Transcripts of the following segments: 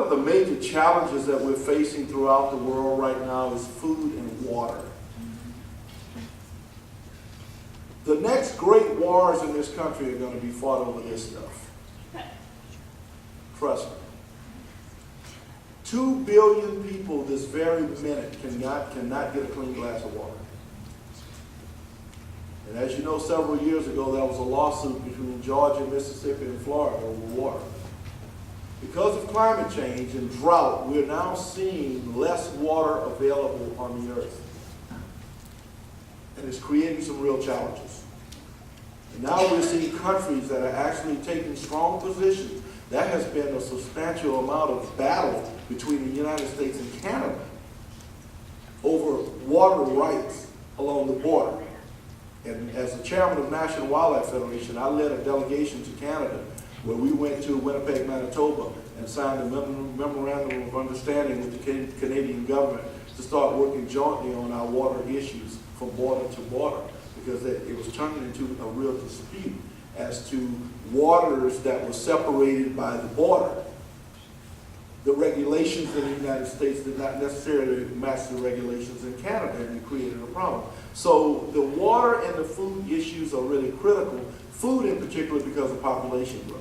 of the major challenges that we're facing throughout the world right now is food and water. The next great wars in this country are going to be fought over this stuff. Trust me. 2 billion people this very minute cannot get a clean glass of water. And as you know, several years ago, there was a lawsuit between Georgia, Mississippi, and Florida over water. Because of climate change and drought, we're now seeing less water available on the earth. And it's creating some real challenges. And now we're seeing countries that are actually taking strong positions. That has been a substantial amount of battle between the United States and Canada over water rights along the border. And as the chairman of National Wildlife Federation, I led a delegation to Canada where we went to Winnipeg, Manitoba, and signed a memorandum of understanding with the Canadian government to start working jointly on our water issues from border to border, because it was turning into a real dispute as to waters that were separated by the border. The regulations in the United States did not necessarily match the regulations in Canada, and it created a problem. So the water and the food issues are really critical. Food in particular because of population growth.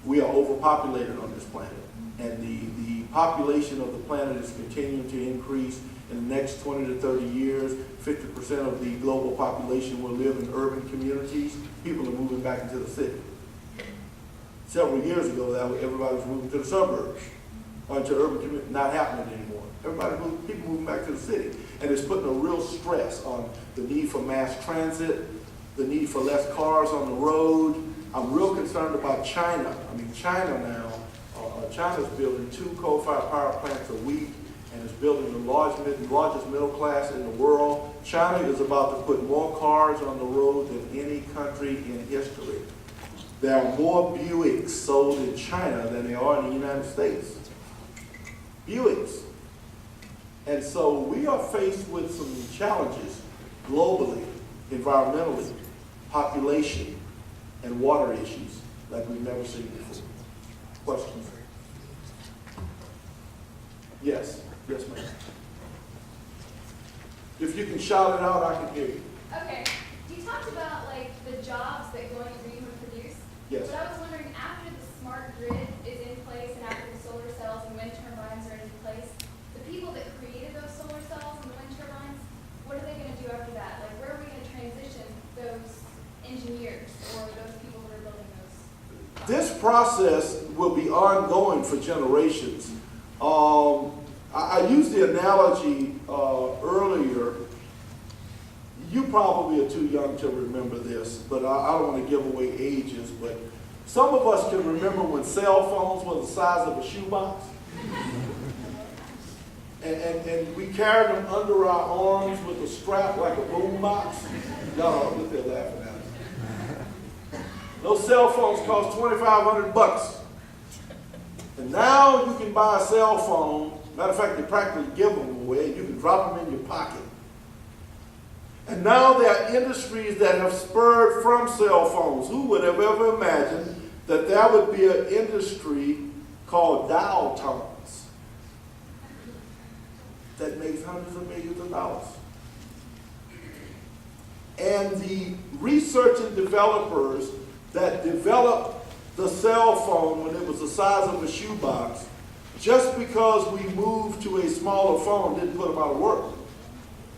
We are overpopulated on this planet, and the population of the planet is continuing to increase. In the next 20 to 30 years, 50% of the global population will live in urban communities. People are moving back into the city. Several years ago, everybody was moving to the suburbs or into urban communities. Not happening anymore. People moving back to the city. And it's putting a real stress on the need for mass transit, the need for less cars on the road. I'm real concerned about China. I mean, China now, China's building 2 coal-fired power plants a week, and is building the largest middle class in the world. China is about to put more cars on the road than any country in history. There are more Buicks sold in China than there are in the United States. Buicks. And so we are faced with some challenges globally, environmentally, population, and water issues like we've never seen before. Questions? Yes. Yes, ma'am. If you can shout it out, I can hear you. Okay. You talked about like the jobs that going green would produce. Yes. But I was wondering, after the smart grid is in place and after the solar cells and wind turbines are in place, the people that created those solar cells and the wind turbines, what are they going to do after that? Like, where are we going to transition those engineers or those people who are building those? This process will be ongoing for generations. I used the analogy earlier. You probably are too young to remember this, but I don't want to give away ages, but some of us can remember when cell phones were the size of a shoebox. And we carried them under our arms with a strap like a boom box. No, look, they're laughing at us. Those cell phones cost $2,500. And now you can buy a cell phone. Matter of fact, they practically give them away. You can drop them in your pocket. And now there are industries that have spurred from cell phones. Who would have ever imagined that there would be an industry called dial tones that makes hundreds of millions of dollars? And the research and developers that developed the cell phone when it was the size of a shoebox, just because we moved to a smaller phone didn't put them out of work.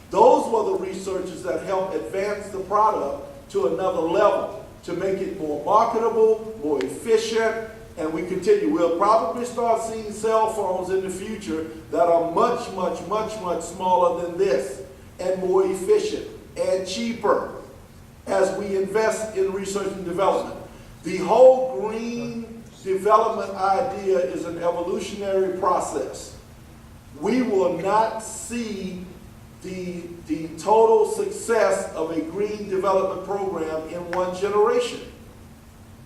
Those were the researchers that helped advance the product to another level, to make it more marketable, more efficient, and we continue. We'll probably start seeing cell phones in the future that are much, much, much, much smaller than this, and more efficient and cheaper as we invest in research and development. The whole green development idea is an evolutionary process. We will not see the total success of a green development program in one generation.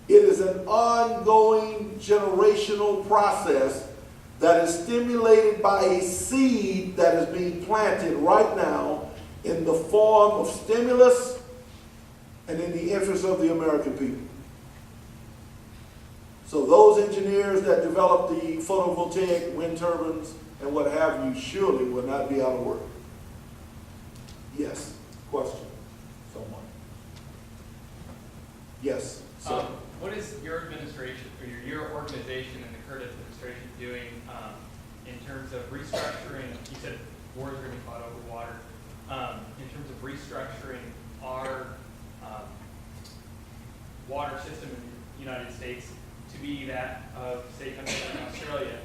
It is an ongoing generational process that is stimulated by a seed that is being planted right now in the form of stimulus and in the interest of the American people. So those engineers that develop the photovoltaic wind turbines and what have you surely will not be out of work. Yes, question, someone. Yes, sir. What is your administration, or your organization and the current administration doing in terms of restructuring? You said wars are going to be fought over water. In terms of restructuring our water system in the United States to be that of, say, countries like Australia,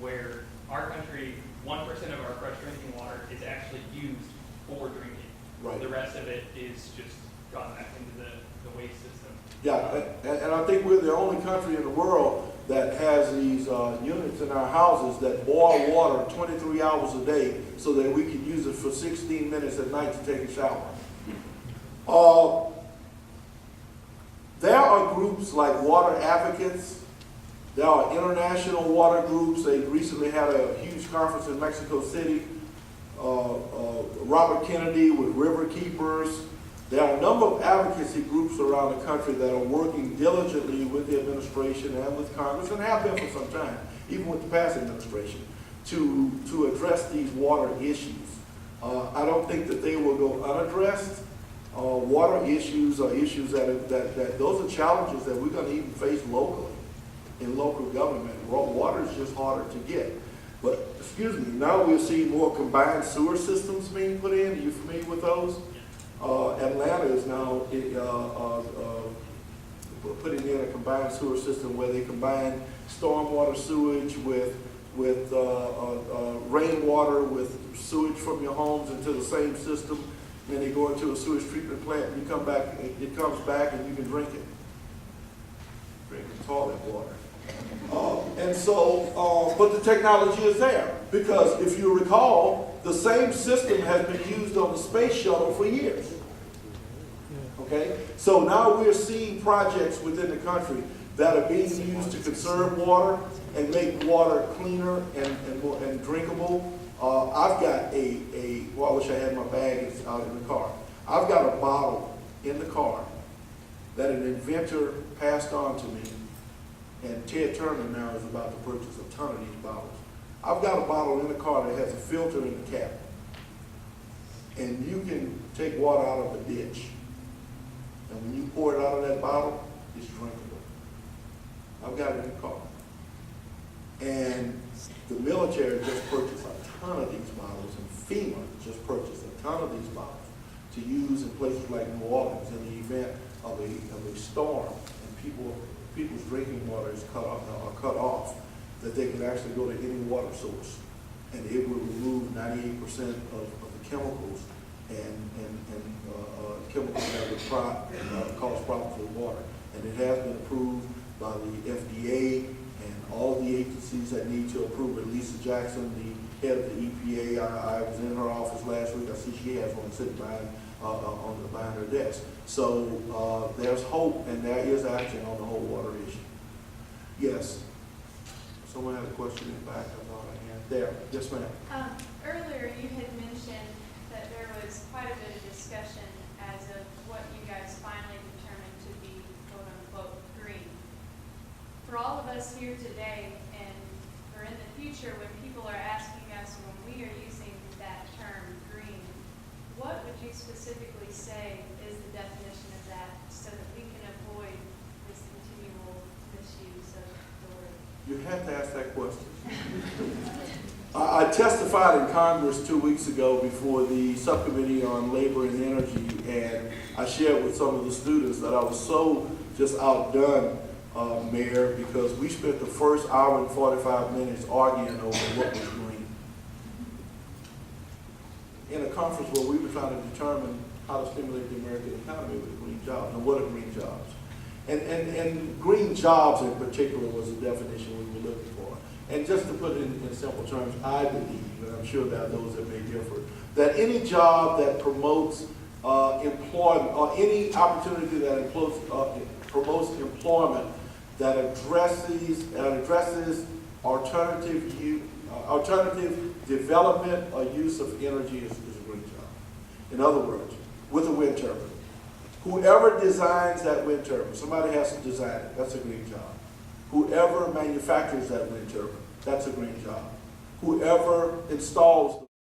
where our country, 1% of our fresh drinking water is actually used for drinking. Right. The rest of it is just gone back into the waste system. Yeah, and I think we're the only country in the world that has these units in our houses that boil water 23 hours a day so that we can use it for 16 minutes at night to take a shower. There are groups like water advocates. There are international water groups. They recently had a huge conference in Mexico City. Robert Kennedy with River Keepers. There are a number of advocacy groups around the country that are working diligently with the administration and with Congress, and have been for some time, even with the past administration, to address these water issues. I don't think that they will go unaddressed. Water issues are issues that those are challenges that we're going to even face locally, in local government. Water is just harder to get. But, excuse me, now we're seeing more combined sewer systems being put in. Are you familiar with those? Atlanta is now putting in a combined sewer system where they combine stormwater sewage with rainwater, with sewage from your homes into the same system. Then they go into a sewage treatment plant, and you come back, it comes back, and you can drink it. Drink toilet water. But the technology is there, because if you recall, the same system has been used on the space shuttle for years. Okay? So now we're seeing projects within the country that are being used to conserve water and make water cleaner and drinkable. I've got well, I wish I had my bag out in the car. I've got a bottle in the car that an inventor passed on to me, and Ted Turner now is about to purchase a ton of these bottles. I've got a bottle in the car that has a filter in the cap, and you can take water out of the ditch, and when you pour it out of that bottle, it's drinkable. I've got it in the car. And the military just purchased a ton of these bottles, and FEMA just purchased a ton of these bottles to use in places like New Orleans in the event of a storm, and people's drinking water is cut off, that they can actually go to any water source, and it will remove 98% of the chemicals and chemicals that would cause problems with water. And it has been approved by the FDA and all the agencies that need to approve it. Lisa Jackson, the head of the EPA, I was in her office last week. I see she has one sitting behind her desk. So there's hope, and there is action on the whole water issue. Yes. Someone had a question in the back. I thought I had. There. Yes, ma'am. Earlier you had mentioned that there was quite a bit of discussion as of what you guys finally determined to be quote unquote green. For all of us here today and for in the future, when people are asking us when we are using that term green, what would you specifically say is the definition of that so that we can avoid this continual misuse of the word? You have to ask that question. I testified in Congress 2 weeks ago before the Subcommittee on Labor and Energy, and I shared with some of the students that I was so just outdone, Mayor, because we spent the first hour and 45 minutes arguing over what was green. In a conference where we were trying to determine how to stimulate the American economy with green jobs, and what are green jobs? And green jobs in particular was the definition we were looking for. And just to put it in simple terms, I believe, and I'm sure there are those that may differ, that any job that promotes employment, or any opportunity that promotes employment that addresses alternative development or use of energy is a green job. In other words, with a wind turbine, whoever designs that wind turbine, somebody has to design it, that's a green job. Whoever manufactures that wind turbine, that's a green job. Whoever installs